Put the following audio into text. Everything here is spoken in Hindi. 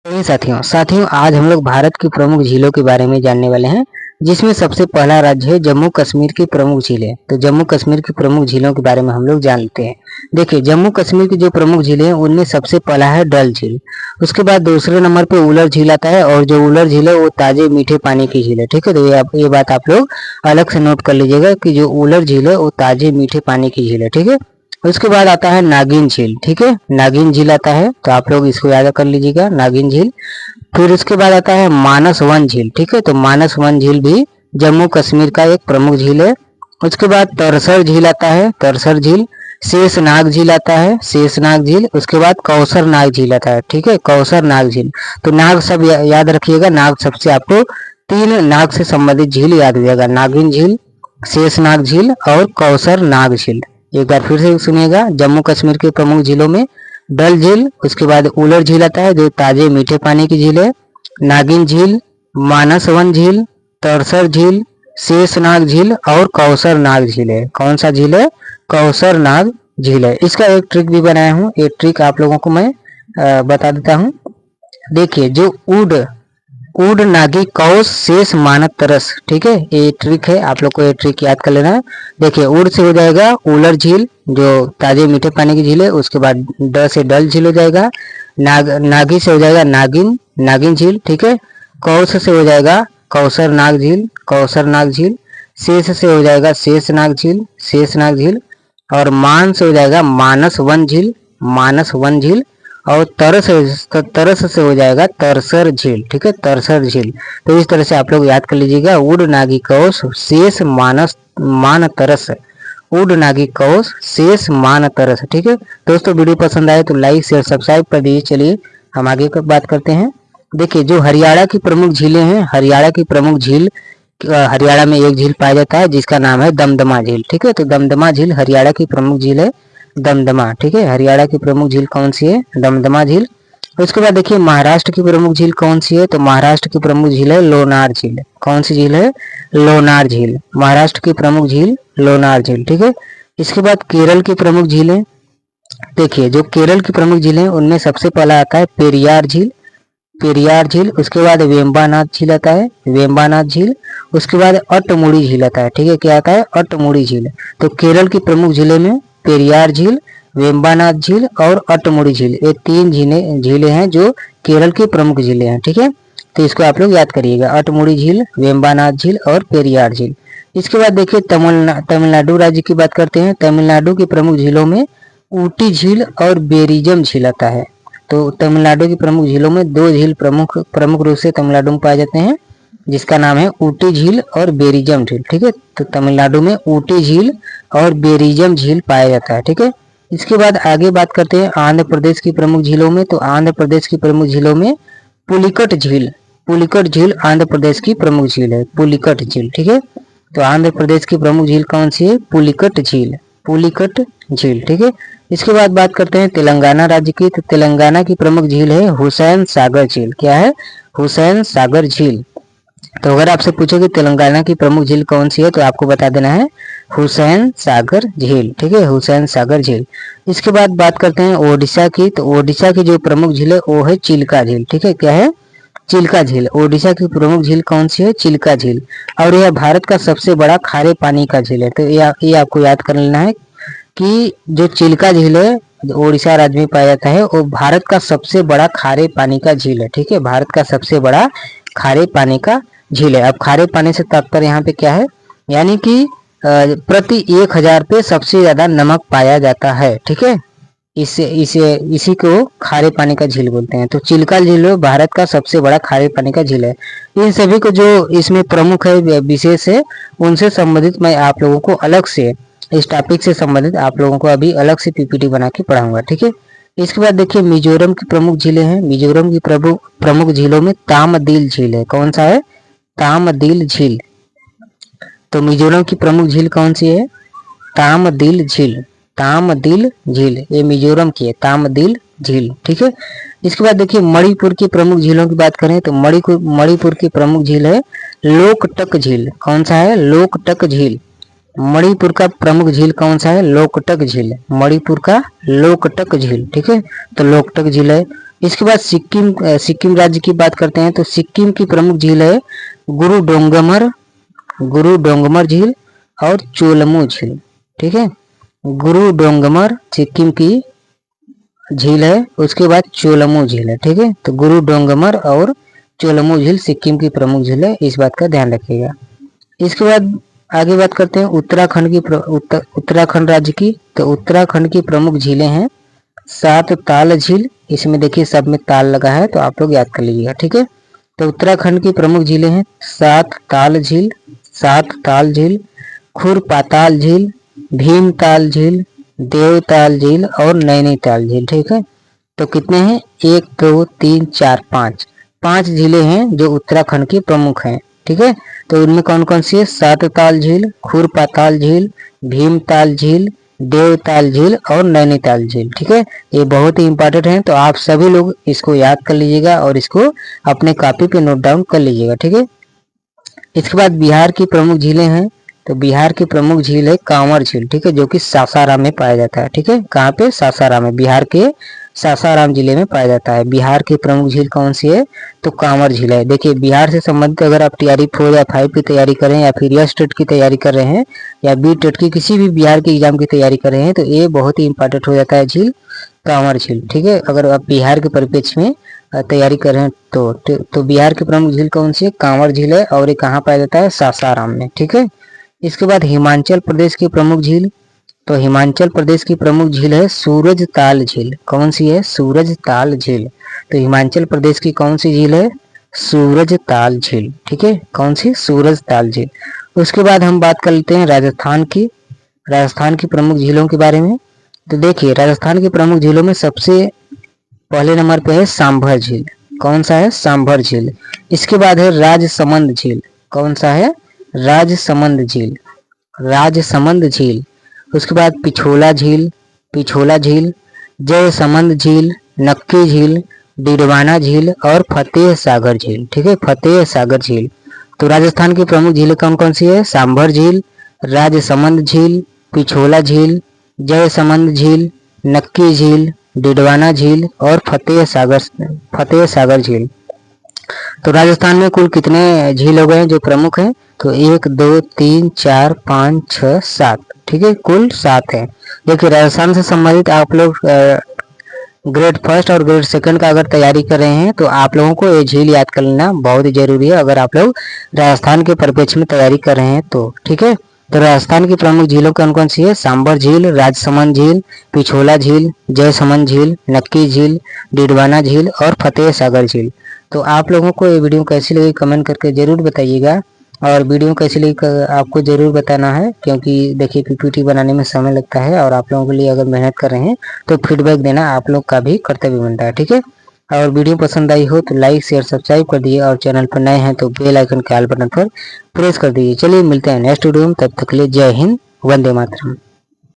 साथियों साथियों आज हम लोग भारत की प्रमुख झीलों के बारे में जानने वाले हैं, जिसमें सबसे पहला राज्य है जम्मू कश्मीर की प्रमुख झीलें। तो जम्मू कश्मीर की प्रमुख झीलों के बारे में हम लोग जानते हैं। देखिए, जम्मू कश्मीर की जो प्रमुख झीलें हैं उनमें सबसे पहला है डल झील। उसके बाद दूसरे नंबर पे उलर झील आता है, और जो उलर झील है वो ताजे मीठे पानी की झील है। ठीक है, तो ये बात आप लोग अलग से नोट कर लीजिएगा कि जो उलर झील है वो ताजे मीठे पानी की झील है। ठीक है, उसके बाद आता है नागिन झील। ठीक है, नागिन झील आता है, तो आप लोग इसको याद कर लीजिएगा, नागिन झील। फिर उसके बाद आता है मानस वन झील। ठीक है, तो मानस वन झील भी जम्मू कश्मीर का एक प्रमुख झील है। उसके बाद तरसर झील आता है, तरसर झील। शेषनाग झील आता है, शेषनाग झील। उसके बाद कौसर नाग झील आता है। ठीक है, कौसर नाग झील। तो नाग सब याद रखिएगा, नाग सबसे आपको 3 नाग से संबंधित झील याद हो जाएगा, नागिन झील, शेषनाग झील और कौसर नाग झील। एक बार फिर से सुनिएगा, जम्मू कश्मीर के प्रमुख झीलों में डल झील, उसके बाद उलर झील आता है जो ताजे मीठे पानी की झील है, नागिन झील, मानस वन झील, तरसर झील, शेषनाग झील और कौसर नाग झील है। कौन सा झील है? कौसर नाग झील है। इसका एक ट्रिक भी बनाया हूँ, एक ट्रिक आप लोगों को मैं बता देता हूँ। देखिए, जो उड नागी कौस शेष मानक तरस, ठीक है, ये ट्रिक है, आप लोग को ये ट्रिक याद कर लेना है। देखिए, उड से हो जाएगा उलर झील जो ताजे मीठे पानी की झील है, उसके बाद ड से डल झील हो जाएगा, नागी से हो जाएगा नागिन झील। ठीक है, कौस से हो जाएगा कौसर नाग झील, कौसर नाग झील। शेष से हो जाएगा शेषनाग झील, शेषनाग झील। और मान से हो जाएगा मानस वन झील, मानस वन झील। और तरस से हो जाएगा तरसर झील। ठीक है, तरसर झील। तो इस तरह से आप लोग याद कर लीजिएगा, उड नागी कौश शेष मानस मान तरस, उड नागी कौश शेष मान तरस। ठीक है दोस्तों, वीडियो पसंद आए तो लाइक शेयर सब्सक्राइब कर दीजिए। चलिए हम आगे की बात करते हैं। देखिए, जो हरियाणा की प्रमुख झीलें हैं, हरियाणा की प्रमुख झील, हरियाणा में एक झील पाया जाता है जिसका नाम है दमदमा झील। ठीक है, तो दमदमा झील हरियाणा की प्रमुख झील है, दमदमा। ठीक है, हरियाणा की प्रमुख झील कौन सी है? दमदमा झील। उसके बाद देखिए, महाराष्ट्र की प्रमुख झील कौन सी है? तो महाराष्ट्र की प्रमुख झील है लोनार झील। कौन सी झील है? लोनार झील। महाराष्ट्र की प्रमुख झील लोनार झील। ठीक है, इसके बाद केरल की प्रमुख झीलें। देखिए, जो केरल की प्रमुख झीलें उनमें सबसे पहला आता है पेरियार झील, पेरियार झील। उसके बाद वेम्बानाथ झील आता है, वेम्बानाथ झील। उसके बाद अटमुड़ी झील आता है। ठीक है, क्या आता है? अटमुड़ी झील। तो केरल की प्रमुख झीलें में पेरियार झील, वेम्बानाथ झील और अटमुड़ी झील, ये 3 झीलें हैं जो केरल की प्रमुख झीलें हैं। ठीक है, तो इसको आप लोग याद करिएगा, अटमुड़ी झील, वेम्बानाथ झील और पेरियार झील। इसके बाद देखिए, तमिलनाडु राज्य की बात करते हैं। तमिलनाडु की प्रमुख झीलों में ऊटी झील और बेरिजम झील आता है। तो तमिलनाडु की प्रमुख झीलों में 2 झील प्रमुख रूप से तमिलनाडु में पाए जाते हैं, जिसका नाम है ऊटी झील और बेरिजम झील। ठीक है, तो तमिलनाडु में ऊटी झील और बेरिजम झील पाया जाता है। ठीक है, इसके बाद आगे बात करते हैं आंध्र प्रदेश की प्रमुख झीलों में। तो आंध्र प्रदेश की प्रमुख झीलों में पुलिकट झील, पुलिकट झील आंध्र प्रदेश की प्रमुख झील है, पुलिकट झील। ठीक है, तो आंध्र प्रदेश की प्रमुख झील कौन सी है? पुलिकट झील, पुलिकट झील। ठीक है, इसके बाद बात करते हैं तेलंगाना राज्य की। तो तेलंगाना की प्रमुख झील है हुसैन सागर झील। क्या है? हुसैन सागर झील। तो अगर आपसे पूछे कि तेलंगाना की प्रमुख झील कौन सी है, तो आपको बता देना है हुसैन सागर झील। ठीक है, हुसैन सागर झील। इसके बाद बात करते हैं ओडिशा की। तो ओडिशा की जो प्रमुख झील है वो है चिल्का झील। ठीक है, क्या है? चिल्का झील। ओडिशा की प्रमुख झील कौन सी है? चिल्का झील। और यह भारत का सबसे बड़ा खारे पानी का झील है। तो ये आपको याद कर लेना है कि जो चिल्का झील है ओडिशा राज्य में पाया जाता है, वो भारत का सबसे बड़ा खारे पानी का झील है। ठीक है, भारत का सबसे बड़ा खारे पानी का झील है। अब खारे पानी से तात्पर्य यहाँ पे क्या है? यानी कि प्रति 1000 पे सबसे ज्यादा नमक पाया जाता है। ठीक है, इसी को खारे पानी का झील बोलते हैं। तो चिल्का झील भारत का सबसे बड़ा खारे पानी का झील है। इन सभी को जो इसमें प्रमुख है, विशेष है, उनसे संबंधित मैं आप लोगों को अलग से, इस टॉपिक से संबंधित आप लोगों को अभी अलग से पीपीटी बना के पढ़ाऊंगा। ठीक है, इसके बाद देखिए, मिजोरम की प्रमुख झीलें हैं। मिजोरम की प्रमुख झीलों में तामदिल झील है। कौन सा है? तामदिल झील। तो मिजोरम की प्रमुख झील कौन सी है? तामदिल झील, तामदिल झील, ये मिजोरम की है, तामदिल झील। ठीक है, इसके बाद देखिए, मणिपुर की प्रमुख झीलों की बात करें तो मणिपुर की प्रमुख झील है लोकटक झील। कौन सा है? लोकटक झील। मणिपुर का प्रमुख झील कौन सा है? लोकटक झील, मणिपुर का लोकटक झील। ठीक है, तो लोकटक झील है। इसके बाद सिक्किम राज्य की बात करते हैं तो सिक्किम की प्रमुख झील है गुरु डोंगमर झील और चोलमू झील। ठीक है, गुरु डोंगमर सिक्किम की झील है, उसके बाद चोलमू झील है। ठीक है, तो गुरु डोंगमर और चोलमू झील सिक्किम की प्रमुख झील है, इस बात का ध्यान रखिएगा। इसके बाद आगे बात करते हैं उत्तराखंड राज्य की। तो उत्तराखंड की प्रमुख झीलें हैं सात ताल झील, इसमें देखिए सब में ताल लगा है तो आप लोग याद कर लीजिएगा। ठीक है, तो उत्तराखंड की प्रमुख झीलें हैं सात ताल झील, खुरपाताल झील, भीमताल झील, देवताल झील और नैनीताल झील। ठीक है, तो कितने हैं 1 2 3 4 5 झीलें हैं जो उत्तराखंड की प्रमुख हैं। ठीक है, तो इनमें कौन कौन सी है सात ताल झील, खुरपाताल झील, भीमताल झील, देवताल झील और नैनीताल झील। ठीक है, ये बहुत ही इंपॉर्टेंट है, तो आप सभी लोग इसको याद कर लीजिएगा और इसको अपने कॉपी पे नोट डाउन कर लीजिएगा। ठीक है, इसके बाद बिहार की प्रमुख झीलें हैं। तो बिहार की प्रमुख झील है कांवर झील। ठीक है, जो कि सासाराम में पाया जाता है। ठीक है, कहाँ पे सासाराम में, बिहार के सासाराम जिले में पाया जाता है। बिहार की प्रमुख झील कौन सी है तो कांवर झील है। देखिए बिहार से संबंधित अगर आप टीआरई 4 या 5 की तैयारी कर रहे हैं या फिर यस टेट की तैयारी कर रहे हैं या बी टेट की किसी भी बिहार के एग्जाम की तैयारी कर रहे हैं तो ये बहुत ही इंपॉर्टेंट हो जाता है झील कांवर झील। ठीक है, अगर आप बिहार के परिप्रेक्ष्य में तैयारी कर रहे हैं तो बिहार की प्रमुख झील कौन सी है कांवर झील है और ये कहाँ पाया जाता है सासाराम में। ठीक है, इसके बाद हिमाचल प्रदेश की प्रमुख झील। तो हिमाचल प्रदेश की प्रमुख झील है सूरज ताल झील। कौन सी है सूरज ताल झील। तो हिमाचल प्रदेश की कौन सी झील है सूरज ताल झील। ठीक है, कौन सी सूरज ताल झील। उसके बाद हम बात कर लेते हैं राजस्थान की प्रमुख झीलों के बारे में। तो देखिए राजस्थान की प्रमुख झीलों में सबसे पहले नंबर पे है सांभर झील। कौन सा है सांभर झील। इसके बाद है राजसमंद झील। कौन सा है राजसमंद झील। उसके बाद पिछोला झील, जयसमंद झील, नक्की झील, डिडवाना झील और फतेह सागर झील। ठीक है, फतेह सागर झील। तो राजस्थान की प्रमुख झीलें कौन कौन सी है सांभर झील, राजसमंद झील, पिछोला झील, जयसमंद झील, नक्की झील, डिडवाना झील और फतेह सागर झील। तो राजस्थान में कुल कितने झील हो गए हैं जो प्रमुख हैं तो 1 2 3 4 5 6 7। ठीक है, कुल 7 है। देखिए राजस्थान से संबंधित आप लोग ग्रेड फर्स्ट और ग्रेड सेकंड का अगर तैयारी कर रहे हैं तो आप लोगों को ये झील याद कर लेना बहुत ही जरूरी है अगर आप लोग राजस्थान के परिप्रेक्ष्य में तैयारी कर रहे हैं तो। ठीक है, तो राजस्थान की प्रमुख झीलों कौन कौन सी है सांबर झील, राजसमंद झील, पिछोला झील, जयसमंद झील, नक्की झील, डिडवाना झील और फतेह सागर झील। तो आप लोगों को ये वीडियो कैसी लगी कमेंट करके जरूर बताइएगा और वीडियो कैसी लगी आपको जरूर बताना है क्योंकि देखिए पीपीटी बनाने में समय लगता है और आप लोगों के लिए अगर मेहनत कर रहे हैं तो फीडबैक देना आप लोग का भी कर्तव्य बनता है। ठीक है, और वीडियो पसंद आई हो तो लाइक शेयर सब्सक्राइब कर दीजिए और चैनल पर नए हैं तो बेल आइकन के ऑल बटन पर प्रेस कर दीजिए। चलिए मिलते हैं नेक्स्ट वीडियो में, तब तक के लिए जय हिंद, वंदे मातरम।